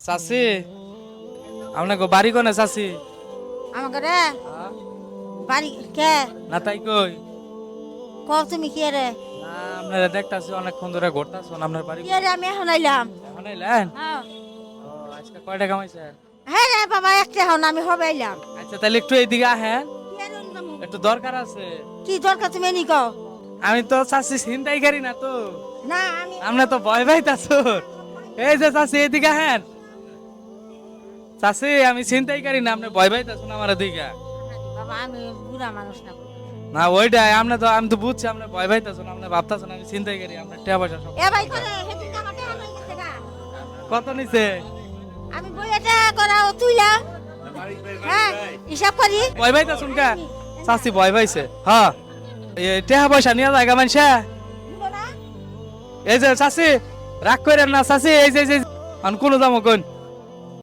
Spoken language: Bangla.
চাচি আপনাকে বাড়ি কোনে চাচি? আমাকে রে বাড়ি কে না তাই কই ক তুমি কে রে না আপনারা দেখতাছি অনেকক্ষণ ধরে ঘুরতাছেন আপনার বাড়ি কে রে আমি এখন আইলাম এখন এলেন? হ্যাঁ ও আজকে কয়টা কামাইছেন? হ্যাঁ রে বাবা একটা এখন আমি হবে আইলাম আচ্ছা তাহলে একটু এইদিকে আহেন, কে রে অন্য একটু দরকার আছে। কি দরকার তুমি এনি কও আমি তো চাচি চিন্তাই করি না তো, না আমি আপনি তো ভয় পাইতাছেন। এই যে চাচি এদিকে আহেন। চাচি আমি চিন্তাই করি না, আপনি ভয় পাইতাছেন আমার দিকে। বাবা আমি বুড়া মানুষ না না ওইটাই আমি তো বুঝছি আপনি ভয় পাইতাছেন, আপনি ভাবতাছেন আমি চিন্তাই করি আপনার টাকা পয়সা সব। এ ভাই করে হেদিন আমাকে হারাই গেছে গা কত নিছে? আমি বইটা করা তুইলা হ্যাঁ হিসাব করি ভয় পাইতাছুন কা? চাচি ভয় পাইছে। হ্যাঁ এই টাকা পয়সা নিয়ে জায়গা মানছে। নিব না এই যে চাচি রাগ করেন না চাচি, এই যে কোন দাম কোন